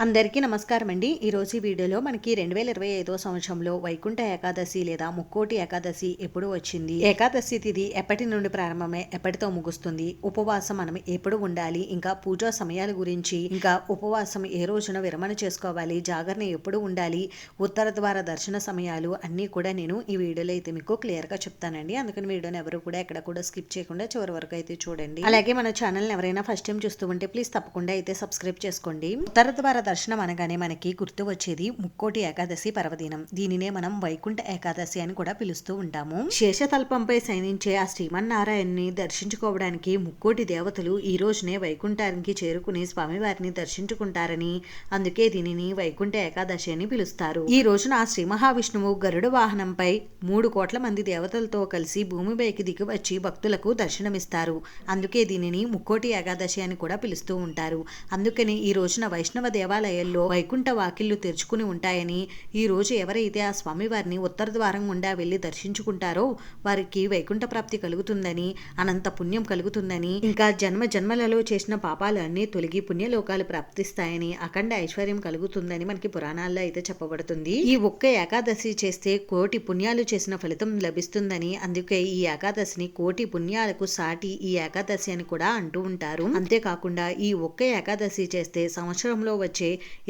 అందరికీ నమస్కారం అండి. ఈరోజు ఈ వీడియోలో మనకి 2025 సంవత్సరంలో వైకుంఠ ఏకాదశి లేదా ముక్కోటి ఏకాదశి ఎప్పుడు వచ్చింది, ఏకాదశి తిథి ఎప్పటి నుండి ప్రారంభమై ఎప్పటితో ముగుస్తుంది, ఉపవాసం మనం ఎప్పుడు ఉండాలి, ఇంకా పూజా సమయాల గురించి, ఇంకా ఉపవాసం ఏ రోజున విరమణ చేసుకోవాలి, జాగరణ ఎప్పుడు ఉండాలి, ఉత్తర ద్వార దర్శన సమయాలు అన్నీ కూడా నేను ఈ వీడియోలో అయితే మీకు క్లియర్గా చెప్తానండి. అందుకని వీడియోని ఎవరు కూడా ఎక్కడ కూడా స్కిప్ చేయకుండా చివరి వరకు అయితే చూడండి. అలాగే మన ఛానల్ని ఎవరైనా ఫస్ట్ టైం చూస్తూ ఉంటే ప్లీజ్ తప్పకుండా అయితే సబ్స్క్రైబ్ చేసుకోండి. ఉత్తర ద్వార దర్శనం అనగానే మనకి గుర్తు వచ్చేది ముక్కోటి ఏకాదశి పర్వదినం. దీనినే మనం వైకుంఠ ఏకాదశి అని కూడా పిలుస్తూ ఉంటాము. శేషతల్పంపై శయనించే ఆ శ్రీమన్నారాయణ్ణి దర్శించుకోవడానికి ముక్కోటి దేవతలు ఈ రోజునే వైకుంఠానికి చేరుకుని స్వామివారిని దర్శించుకుంటారని, అందుకే దీనిని వైకుంఠ ఏకాదశి అని పిలుస్తారు. ఈ రోజున ఆ శ్రీ మహావిష్ణువు గరుడ వాహనంపై 3 కోట్ల మంది దేవతలతో కలిసి భూమిపైకి దిగి వచ్చి భక్తులకు దర్శనమిస్తారు. అందుకే దీనిని ముక్కోటి ఏకాదశి అని కూడా పిలుస్తూ ఉంటారు. అందుకని ఈ రోజున వైష్ణవ దేవాలయాల్లో వైకుంఠ వాకిళ్లు తెరుచుకుని ఉంటాయని, ఈ రోజు ఎవరైతే ఆ స్వామివారిని ఉత్తర ద్వారం గుండా వెళ్లి దర్శించుకుంటారో వారికి వైకుంఠ ప్రాప్తి కలుగుతుందని, అనంత పుణ్యం కలుగుతుందని, ఇంకా జన్మ జన్మలలో చేసిన పాపాలు అన్నీ తొలగి పుణ్యలోకాలు ప్రాప్తిస్తాయని, అఖండ ఐశ్వర్యం కలుగుతుందని మనకి పురాణాల్లో అయితే చెప్పబడుతుంది. ఈ ఒక్క ఏకాదశి చేస్తే కోటి పుణ్యాలు చేసిన ఫలితం లభిస్తుందని, అందుకే ఈ ఏకాదశిని కోటి పుణ్యాలకు సాటి ఈ ఏకాదశి అని కూడా అంటూ ఉంటారు. అంతేకాకుండా ఈ ఒక్క ఏకాదశి చేస్తే సంవత్సరంలో వచ్చే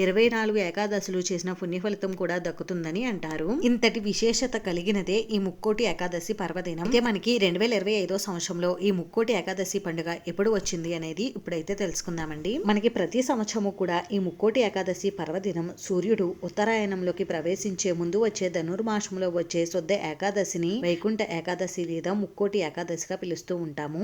24 ఏకాదశులు చేసిన పుణ్య ఫలితం కూడా దక్కుతుందని అంటారు. ఇంతటి విశేషత కలిగినదే ఈ ముక్కోటి ఏకాదశి పర్వదినం. అయితే మనకి 2025 సంవత్సరంలో ఈ ముక్కోటి ఏకాదశి పండుగ ఎప్పుడు వచ్చింది అనేది ఇప్పుడైతే తెలుసుకుందామండి. మనకి ప్రతి సంవత్సరము కూడా ఈ ముక్కోటి ఏకాదశి పర్వదినం సూర్యుడు ఉత్తరాయణంలోకి ప్రవేశించే ముందు వచ్చే ధనుర్మాసంలో వచ్చే శుద్ధ ఏకాదశిని వైకుంఠ ఏకాదశి లేదా ముక్కోటి ఏకాదశిగా పిలుస్తూ ఉంటాము.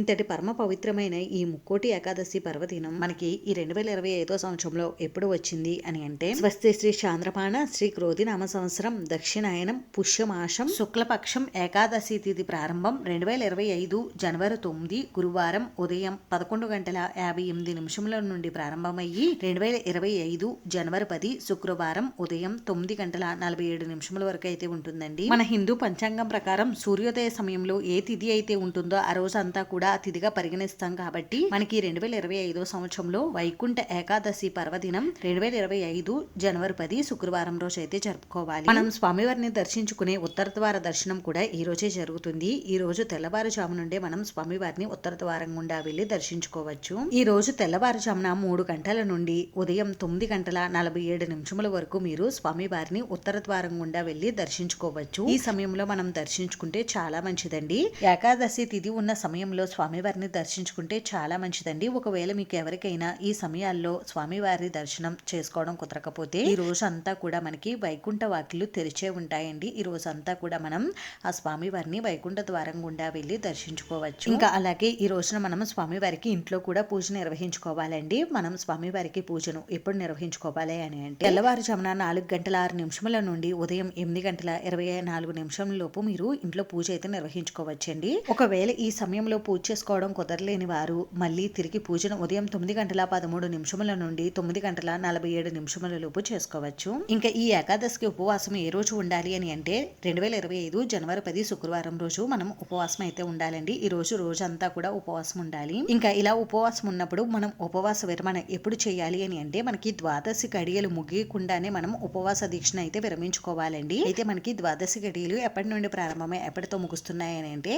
ఇంతటి పరమ పవిత్రమైన ఈ ముక్కోటి ఏకాదశి పర్వదినం మనకి ఈ 2025 సంవత్సరంలో ఎప్పుడు వచ్చింది అని అంటే, స్వస్తి శ్రీ చాంద్రపాణ శ్రీ క్రోధి నామ సంవత్సరం దక్షిణాయనం పుష్యమాసం శుక్లపక్షం ఏకాదశి తిథి ప్రారంభం 2025 జనవరి 9 గురువారం ఉదయం 11:58 నుండి ప్రారంభమయ్యి 2025 జనవరి 10 శుక్రవారం ఉదయం 9:47 వరకు అయితే ఉంటుందండి. మన హిందూ పంచాంగం ప్రకారం సూర్యోదయ సమయంలో ఏ తిథి అయితే ఉంటుందో ఆ రోజు అంతా కూడా ఆ తిథిగా పరిగణిస్తాం. కాబట్టి మనకి 2025 సంవత్సరంలో వైకుంఠ ఏకాదశి పర్వదినం 2025 జనవరి 10 శుక్రవారం రోజు అయితే జరుపుకోవాలి. మనం స్వామివారిని దర్శించుకునే ఉత్తర ద్వార దర్శనం కూడా ఈ రోజే జరుగుతుంది. ఈ రోజు తెల్లవారుజాము నుండే మనం స్వామివారిని ఉత్తర ద్వారం గుండా వెళ్లి దర్శించుకోవచ్చు. ఈ రోజు తెల్లవారుజామున 3 గంటల నుండి ఉదయం 9:47 వరకు మీరు స్వామివారిని ఉత్తర ద్వారం గుండా వెళ్లి దర్శించుకోవచ్చు. ఈ సమయంలో మనం దర్శించుకుంటే చాలా మంచిదండి. ఏకాదశి తిథి ఉన్న సమయంలో స్వామివారిని దర్శించుకుంటే చాలా మంచిదండి. ఒకవేళ మీకు ఎవరికైనా ఈ సమయాల్లో స్వామివారి దర్శనం చేసుకోవడం కుదరకపోతే ఈ రోజు అంతా కూడా మనకి వైకుంఠ వాకిళ్లు తెరిచే ఉంటాయండి. ఈ రోజు అంతా కూడా మనం ఆ స్వామివారిని వైకుంఠ ద్వారం గుండా వెళ్లి దర్శించుకోవచ్చు. ఇంకా అలాగే ఈ రోజున మనం స్వామివారికి ఇంట్లో కూడా పూజ నిర్వహించుకోవాలండి. మనం స్వామివారికి పూజను ఎప్పుడు నిర్వహించుకోవాలి అని అంటే, తెల్లవారుజామున 4:06 నుండి ఉదయం 8:24 లోపు మీరు ఇంట్లో పూజ అయితే నిర్వహించుకోవచ్చండి. ఒకవేళ ఈ సమయంలో పూజ చేసుకోవడం కుదరలేని వారు మళ్ళీ తిరిగి పూజను ఉదయం 9:13 నుండి 9:47 లోపు చేసుకోవచ్చు. ఇంకా ఈ ఏకాదశికి ఉపవాసం ఏ రోజు ఉండాలి అని అంటే 2025 జనవరి 10 శుక్రవారం రోజు మనం ఉపవాసం అయితే ఉండాలండి. ఈ రోజు రోజంతా కూడా ఉపవాసం ఉండాలి. ఇంకా ఇలా ఉపవాసం ఉన్నప్పుడు మనం ఉపవాస విరమణ ఎప్పుడు చేయాలి అని అంటే, మనకి ద్వాదశి గడియలు ముగియకుండానే మనం ఉపవాస దీక్షను అయితే విరమించుకోవాలండి. అయితే మనకి ద్వాదశి గడియలు ఎప్పటి నుండి ప్రారంభమై ఎప్పటితో ముగుస్తున్నాయి అని అంటే,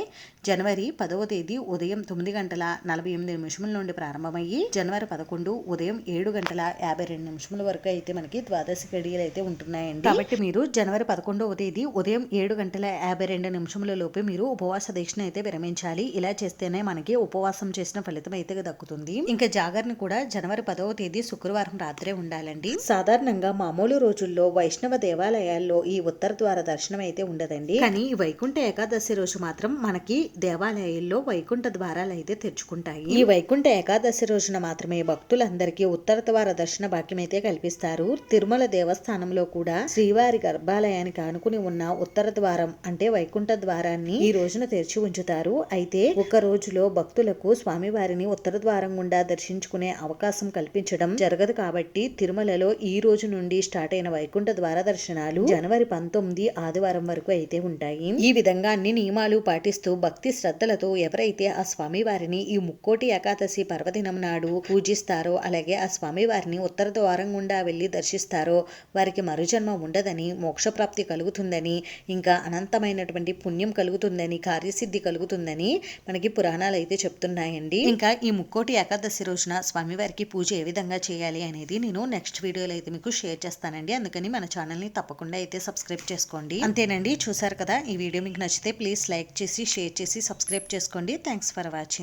జనవరి 10వ తేదీ ఉదయం 9:48 నుండి ప్రారంభమయ్యి జనవరి 11 ఉదయం 7:52 వరకు అయితే మనకి ద్వాదశి గడియలు అయితే ఉంటున్నాయండి. కాబట్టి మీరు జనవరి 11వ తేదీ ఉదయం 7:52 లోపే మీరు ఉపవాస దీక్షను అయితే విరమించాలి. ఇలా చేస్తేనే మనకి ఉపవాసం చేసిన ఫలితం అయితే దక్కుతుంది. ఇంకా జాగరణ కూడా జనవరి 10వ తేదీ శుక్రవారం రాత్రే ఉండాలండి. సాధారణంగా మామూలు రోజుల్లో వైష్ణవ దేవాలయాల్లో ఈ ఉత్తర ద్వార దర్శనం అయితే ఉండదండి. కానీ ఈ వైకుంఠ ఏకాదశి రోజు మాత్రం మనకి దేవాలయాల్లో వైకుంఠ ద్వారాలు అయితే తెరుచుకుంటాయి. ఈ వైకుంఠ ఏకాదశి రోజున మాత్రమే భక్తులందరికీ ఉత్తర ద్వార దర్శన భాగ్యం అయితే కల్పిస్తారు. తిరుమల దేవస్థానంలో కూడా శ్రీవారి గర్భాలయానికి ఆనుకుని ఉన్న ఉత్తర ద్వారం అంటే వైకుంఠ ద్వారాన్ని ఈ రోజున తెరిచి ఉంచుతారు. అయితే ఒక రోజులో భక్తులకు స్వామివారిని ఉత్తర ద్వారం గుండా దర్శించుకునే అవకాశం కల్పించడం జరగదు. కాబట్టి తిరుమలలో ఈ రోజు నుండి స్టార్ట్ అయిన వైకుంఠ ద్వార దర్శనాలు జనవరి 19 ఆదివారం వరకు అయితే ఉంటాయి. ఈ విధంగా అన్ని నియమాలు పాటిస్తూ భక్తి శ్రద్ధలతో ఎవరైతే ఆ స్వామివారిని ఈ ముక్కోటి ఏకాదశి పర్వదినం నాడు పూజిస్తారో, అలాగే ఆ స్వామివారి స్వామివారిని ఉత్తర ద్వారం గుండా వెళ్ళి దర్శిస్తారో వారికి మరుజన్మ ఉండదని, మోక్షప్రాప్తి కలుగుతుందని, ఇంకా అనంతమైనటువంటి పుణ్యం కలుగుతుందని, కార్యసిద్ధి కలుగుతుందని మనకి పురాణాలు అయితే చెప్తున్నాయండి. ఇంకా ఈ ముక్కోటి ఏకాదశి రోజున స్వామివారికి పూజ ఏ విధంగా చేయాలి అనేది నేను నెక్స్ట్ వీడియోలో అయితే మీకు షేర్ చేస్తానండి. అందుకని మన ఛానల్ని తప్పకుండా అయితే సబ్స్క్రైబ్ చేసుకోండి. అంతేనండి, చూసారు కదా, ఈ వీడియో మీకు నచ్చితే ప్లీజ్ లైక్ చేసి, షేర్ చేసి, సబ్స్క్రైబ్ చేసుకోండి. Thanks for watching.